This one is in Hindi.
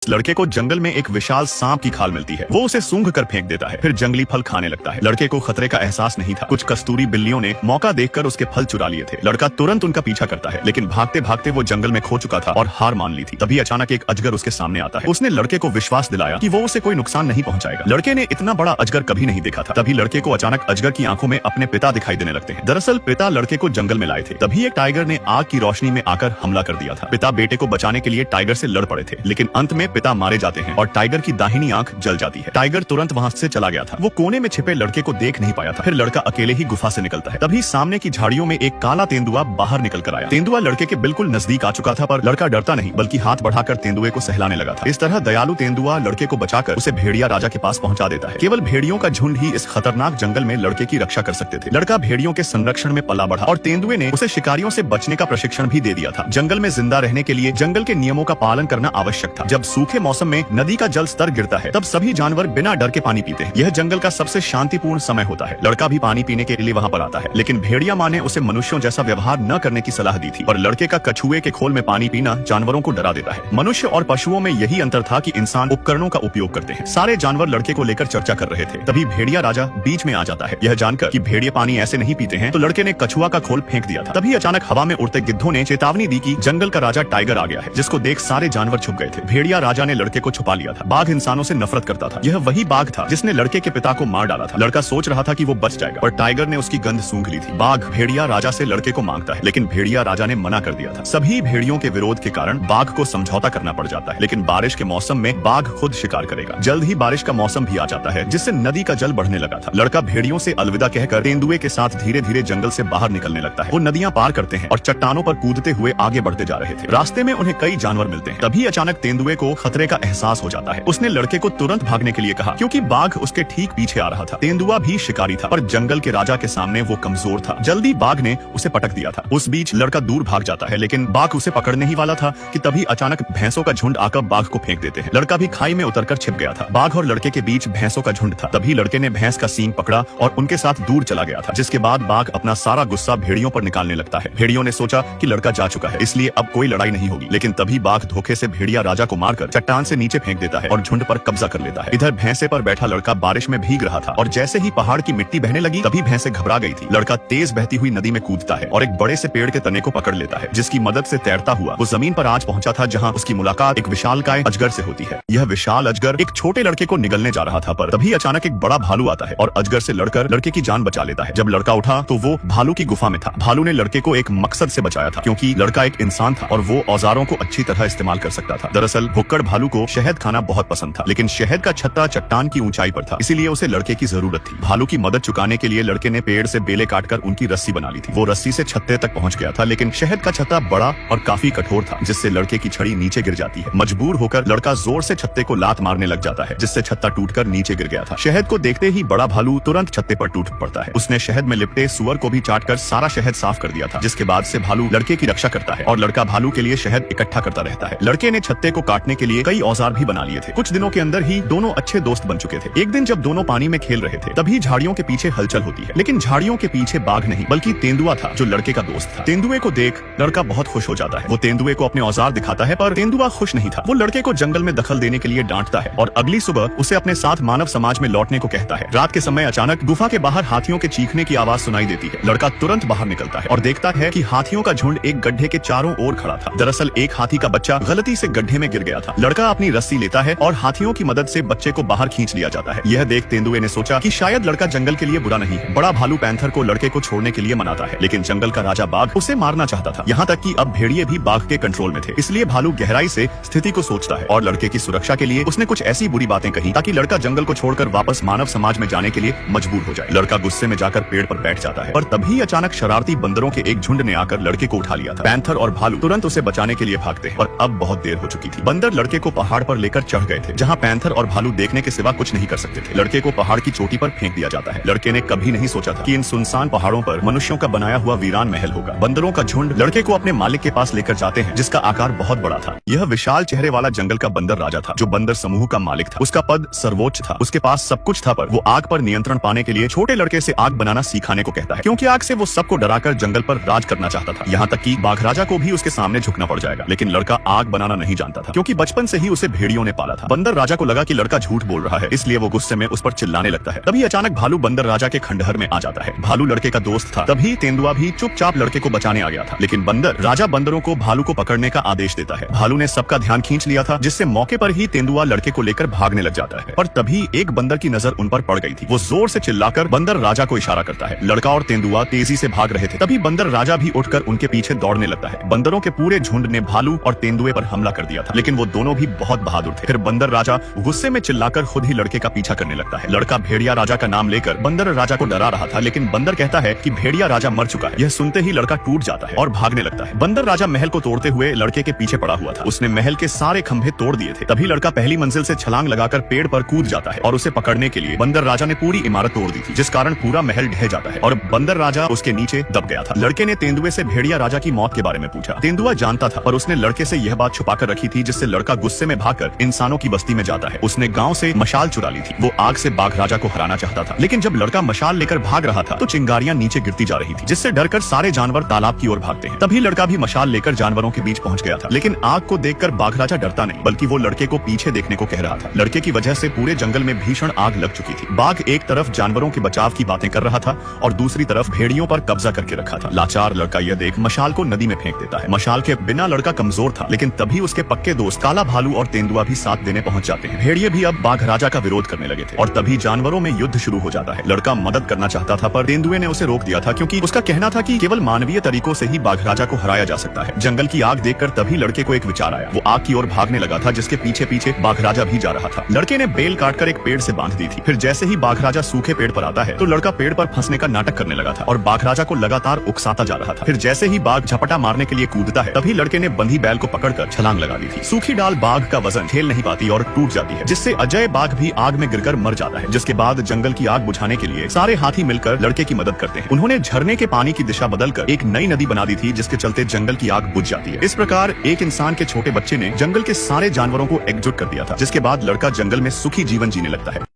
लड़के को जंगल में एक विशाल सांप की खाल मिलती है। वो उसे सूंघ कर फेंक देता है, फिर जंगली फल खाने लगता है। लड़के को खतरे का एहसास नहीं था। कुछ कस्तूरी बिल्लियों ने मौका देखकर उसके फल चुरा लिए थे। लड़का तुरंत उनका पीछा करता है, लेकिन भागते भागते वो जंगल में खो चुका था और हार मान ली थी। तभी अचानक एक अजगर उसके सामने आता है। उसने लड़के को विश्वास दिलाया कि वो उसे कोई नुकसान नहीं पहुंचाएगा। लड़के ने इतना बड़ा अजगर कभी नहीं देखा था। तभी लड़के को अचानक अजगर की आंखों में अपने पिता दिखाई देने लगते हैं। दरअसल पिता लड़के को जंगल में लाए थे। तभी एक टाइगर ने आग की रोशनी में आकर हमला कर दिया था। पिता बेटे को बचाने के लिए टाइगर से लड़ पड़े थे, लेकिन अंत में पिता मारे जाते हैं और टाइगर की दाहिनी आंख जल जाती है। टाइगर तुरंत वहां से चला गया था। वो कोने में छिपे लड़के को देख नहीं पाया था। फिर लड़का अकेले ही गुफा से निकलता है। तभी सामने की झाड़ियों में एक काला तेंदुआ बाहर निकल कर आया। तेंदुआ लड़के के बिल्कुल नजदीक आ चुका था, पर लड़का डरता नहीं बल्कि हाथ बढ़ाकर तेंदुए को सहलाने लगा था। इस तरह दयालु तेंदुआ लड़के को बचाकर उसे भेड़िया राजा के पास पहुंचा देता है। केवल भेड़ियों का झुंड ही इस खतरनाक जंगल में लड़के की रक्षा कर सकते थे। लड़का भेड़ियों के संरक्षण में पला बढ़ा और तेंदुए ने उसे शिकारियों से बचने का प्रशिक्षण भी दे दिया था। जंगल में जिंदा रहने के लिए जंगल के नियमों का पालन करना आवश्यक था। जब सूखे मौसम में नदी का जल स्तर गिरता है, तब सभी जानवर बिना डर के पानी पीते हैं। यह जंगल का सबसे शांतिपूर्ण समय होता है। लड़का भी पानी पीने के लिए वहां पर आता है, लेकिन भेड़िया माँ ने उसे मनुष्यों जैसा व्यवहार न करने की सलाह दी थी। पर लड़के का कछुए के खोल में पानी पीना जानवरों को डरा देता है। मनुष्य और पशुओं में यही अंतर था कि इंसान उपकरणों का उपयोग करते हैं। सारे जानवर लड़के को लेकर चर्चा कर रहे थे। तभी भेड़िया राजा बीच में आ जाता है। यह जानकर कि भेड़िए पानी ऐसे नहीं पीते हैं, तो लड़के ने कछुआ का खोल फेंक दिया था। तभी अचानक हवा में उड़ते गिद्धों ने चेतावनी दी कि जंगल का राजा टाइगर आ गया है, जिसको देख सारे जानवर छुप गए थे। भेड़िया राजा ने लड़के को छुपा लिया था। बाघ इंसानों से नफरत करता था। यह वही बाघ था जिसने लड़के के पिता को मार डाला था। लड़का सोच रहा था कि वो बच जाएगा, पर टाइगर ने उसकी गंध सूंघ ली थी। बाघ भेड़िया राजा से लड़के को मांगता है, लेकिन भेड़िया राजा ने मना कर दिया था। सभी भेड़ियों के विरोध के कारण बाघ को समझौता करना पड़ जाता है, लेकिन बारिश के मौसम में बाघ खुद शिकार करेगा। जल्द ही बारिश का मौसम भी आ जाता है, जिससे नदी का जल बढ़ने लगा था। लड़का भेड़ियों से अलविदा कहकर तेंदुए के साथ धीरे धीरे जंगल से बाहर निकलने लगता है। वो नदियां पार करते हैं और चट्टानों पर कूदते हुए आगे बढ़ते जा रहे थे। रास्ते में उन्हें कई जानवर मिलते हैं। तभी अचानक तेंदुए को खतरे का एहसास हो जाता है। उसने लड़के को तुरंत भागने के लिए कहा, क्योंकि बाघ उसके ठीक पीछे आ रहा था। तेंदुआ भी शिकारी था, पर जंगल के राजा के सामने वो कमजोर था। जल्दी बाघ ने उसे पटक दिया था। उस बीच लड़का दूर भाग जाता है, लेकिन बाघ उसे पकड़ने ही वाला था कि तभी अचानक भैंसों का झुंड आकर बाघ को फेंक देते हैं। लड़का भी खाई में उतरकर छिप गया था। बाघ और लड़के के बीच भैंसों का झुंड था। तभी लड़के ने भैंस का सींग पकड़ा और उनके साथ दूर चला गया था, जिसके बाद बाघ अपना सारा गुस्सा भेड़ियों पर निकालने लगता है। भेड़ियों ने सोचा कि लड़का जा चुका है, इसलिए अब कोई लड़ाई नहीं होगी, लेकिन तभी बाघ धोखे से भेड़िया राजा को मारकर चट्टान से नीचे फेंक देता है और झुंड पर कब्जा कर लेता है। इधर भैंसे पर बैठा लड़का बारिश में भीग रहा था और जैसे ही पहाड़ की मिट्टी बहने लगी, तभी भैंसे घबरा गई थी। लड़का तेज बहती हुई नदी में कूदता है और एक बड़े से पेड़ के तने को पकड़ लेता है, जिसकी मदद से तैरता हुआ वो जमीन पर आज पहुंचा था, जहां उसकी मुलाकात एक विशालकाय अजगर से होती है। यह विशाल अजगर एक छोटे लड़के को निगलने जा रहा था, पर तभी अचानक एक बड़ा भालू आता है और अजगर से लड़कर लड़के की जान बचा लेता है। जब लड़का उठा तो वो भालू की गुफा में था। भालू ने लड़के को एक मकसद से बचाया था, क्योंकि लड़का एक इंसान था और वो औजारों को अच्छी तरह इस्तेमाल कर सकता था। दरअसल भुक्कड़ भालू को शहद खाना बहुत पसंद था, लेकिन शहद का छत्ता चट्टान की ऊंचाई पर था, इसीलिए उसे लड़के की जरूरत थी। भालू की मदद चुकाने के लिए लड़के ने पेड़ से बेले काटकर उनकी रस्सी बना ली थी। वो रस्सी से छत्ते तक पहुंच गया था, लेकिन शहद का छत्ता बड़ा और काफी कठोर था, जिससे लड़के की छड़ी नीचे गिर जाती है। मजबूर होकर लड़का जोर से छत्ते को लात मारने लग जाता है, जिससे छत्ता टूटकर नीचे गिर गया था। शहद को देखते ही बड़ा भालू तुरंत छत्ते पर टूट पड़ता है। उसने शहद में लिपटे सुअर को भी चाटकर सारा शहद साफ कर दिया था, जिसके बाद से भालू लड़के की रक्षा करता है और लड़का भालू के लिए शहद इकट्ठा करता रहता है। लड़के ने छत्ते को काटने के लिए कई औजार भी बना लिए थे। कुछ दिनों के अंदर ही दोनों अच्छे दोस्त बन चुके थे। एक दिन जब दोनों पानी में खेल रहे थे, तभी झाड़ियों के पीछे हलचल होती है, लेकिन झाड़ियों के पीछे बाघ नहीं बल्कि तेंदुआ था, जो लड़के का दोस्त था। तेंदुए को देख लड़का बहुत खुश हो जाता है। वो तेंदुए को अपने औजार दिखाता है, पर तेंदुआ खुश नहीं था। वो लड़के को जंगल में दखल देने के लिए डांटता है और अगली सुबह उसे अपने साथ मानव समाज में लौटने को कहता है। रात के समय अचानक गुफा के बाहर हाथियों के चीखने की आवाज सुनाई देती है। लड़का तुरंत बाहर निकलता है और देखता है कि हाथियों का झुंड एक गड्ढे के चारों ओर खड़ा था। दरअसल एक हाथी का बच्चा गलती से गड्ढे में गिर गया था। लड़का अपनी रस्सी लेता है और हाथियों की मदद से बच्चे को बाहर खींच लिया जाता है। यह देख तेंदुए ने सोचा कि शायद लड़का जंगल के लिए बुरा नहीं है। बड़ा भालू पैंथर को लड़के को छोड़ने के लिए मनाता है, लेकिन जंगल का राजा बाघ उसे मारना चाहता था। यहाँ तक कि अब भेड़िए भी बाघ के कंट्रोल में थे, इसलिए भालू गहराई से स्थिति को सोचता है और लड़के की सुरक्षा के लिए उसने कुछ ऐसी बुरी बातें कही ताकि लड़का जंगल को छोड़कर वापस मानव समाज में जाने के लिए मजबूर हो जाए। लड़का गुस्से में जाकर पेड़ पर बैठ जाता है, पर तभी अचानक शरारती बंदरों के एक झुंड ने आकर लड़के को उठा लिया था। पैंथर और भालू तुरंत उसे बचाने के लिए भागते हैं और अब बहुत देर हो चुकी थी। बंदर लड़के को पहाड़ पर लेकर चढ़ गए थे, जहाँ पैंथर और भालू देखने के सिवा कुछ नहीं कर सकते थे। लड़के को पहाड़ की चोटी पर फेंक दिया जाता है। लड़के ने कभी नहीं सोचा था कि इन सुनसान पहाड़ों पर मनुष्यों का बनाया हुआ वीरान महल होगा। बंदरों का झुंड लड़के को अपने मालिक के पास लेकर जाते हैं, जिसका आकार बहुत बड़ा था। यह विशाल चेहरे वाला जंगल का बंदर राजा था, जो बंदर समूह का मालिक था। उसका पद सर्वोच्च था। उसके पास सब कुछ था, पर वो आग पर नियंत्रण पाने के लिए छोटे लड़के से आग बनाना सिखाने को कहता है, क्योंकि आग से वो सबको डराकर जंगल पर राज करना चाहता था। यहाँ तक कि बाघ राजा को भी उसके सामने झुकना पड़ जाएगा, लेकिन लड़का आग बनाना नहीं जानता था, क्योंकि बचपन बचपन से ही उसे भेड़ियों ने पाला था। बंदर राजा को लगा कि लड़का झूठ बोल रहा है, इसलिए वो गुस्से में उस पर चिल्लाने लगता है। तभी अचानक भालू बंदर राजा के खंडहर में आ जाता है। भालू लड़के का दोस्त था। तभी तेंदुआ भी चुपचाप लड़के को बचाने आ गया था, लेकिन बंदर राजा बंदरों को भालू को पकड़ने का आदेश देता है। भालू ने सबका ध्यान खींच लिया था, जिससे मौके पर ही तेंदुआ लड़के को लेकर भागने लग जाता है। पर तभी एक बंदर की नजर उन पर पड़ गई थी। वो जोर से चिल्लाकर बंदर राजा को इशारा करता है। लड़का और तेंदुआ तेजी से भाग रहे थे। तभी बंदर राजा भी उठकर उनके पीछे दौड़ने लगता है। बंदरों के पूरे झुंड ने भालू और तेंदुए पर हमला कर दिया था, लेकिन वो दोनों भी बहुत बहादुर थे। फिर बंदर राजा गुस्से में चिल्लाकर खुद ही लड़के का पीछा करने लगता है। लड़का भेड़िया राजा का नाम लेकर बंदर राजा को डरा रहा था, लेकिन बंदर कहता है कि भेड़िया राजा मर चुका है। यह सुनते ही लड़का टूट जाता है और भागने लगता है। बंदर राजा महल को तोड़ते हुए लड़के के पीछे पड़ा हुआ था। उसने महल के सारे खंभे तोड़ दिए थे। तभी लड़का पहली मंजिल से छलांग लगाकर पेड़ पर कूद जाता है और उसे पकड़ने के लिए बंदर राजा ने पूरी इमारत तोड़ दी थी, जिस कारण पूरा महल ढह जाता है और बंदर राजा उसके नीचे दब गया था। लड़के ने तेंदुए से भेड़िया राजा की मौत के बारे में पूछा। तेंदुआ जानता था, पर उसने लड़के से यह बात छुपाकर रखी थी, जिससे लड़का गुस्से में भागकर इंसानों की बस्ती में जाता है। उसने गांव से मशाल चुरा ली थी। वो आग से बाघ राजा को हराना चाहता था, लेकिन जब लड़का मशाल लेकर भाग रहा था तो चिंगारियां नीचे गिरती जा रही थी, जिससे डरकर सारे जानवर तालाब की ओर भागते हैं। तभी लड़का भी मशाल लेकर जानवरों के बीच पहुंच गया था, लेकिन आग को देखकर बाघ राजा डरता नहीं, बल्कि वो लड़के को पीछे देखने को कह रहा था। लड़के की वजह से पूरे जंगल में भीषण आग लग चुकी थी। बाघ एक तरफ जानवरों के बचाव की बातें कर रहा था और दूसरी तरफ भेड़ियों पर कब्जा करके रखा था। लाचार लड़का यह देख मशाल को नदी में फेंक देता है। मशाल के बिना लड़का कमजोर था, लेकिन तभी उसके पक्के दोस्त काला भालू और तेंदुआ भी साथ देने पहुंच जाते हैं। भेड़िए भी अब बाघ राजा का विरोध करने लगे थे और तभी जानवरों में युद्ध शुरू हो जाता है। लड़का मदद करना चाहता था, पर तेंदुए ने उसे रोक दिया था, क्योंकि उसका कहना था कि केवल मानवीय तरीकों से ही बाघ राजा को हराया जा सकता है। जंगल की आग देखकर तभी लड़के को एक विचार आया। वो आग की ओर भागने लगा था, जिसके पीछे पीछे बाघ राजा भी जा रहा था। लड़के ने बेल काटकर एक पेड़ से बांध दी थी। फिर जैसे ही बाघ राजा सूखे पेड़ पर आता है तो लड़का पेड़ पर फंसने का नाटक करने लगा था और बाघ राजा को लगातार उकसाता जा रहा था। फिर जैसे ही बाघ झपटा मारने के लिए कूदता है, तभी लड़के ने बंधी बैल को पकड़कर छलांग लगा दी थी। सूखी डाल बाघ का वजन झेल नहीं पाती और टूट जाती है, जिससे अजय बाघ भी आग में गिरकर मर जाता है। जिसके बाद जंगल की आग बुझाने के लिए सारे हाथी मिलकर लड़के की मदद करते हैं। उन्होंने झरने के पानी की दिशा बदलकर एक नई नदी बना दी थी, जिसके चलते जंगल की आग बुझ जाती है। इस प्रकार एक इंसान के छोटे बच्चे ने जंगल के सारे जानवरों को एकजुट कर दिया था, जिसके बाद लड़का जंगल में सुखी जीवन जीने लगता है।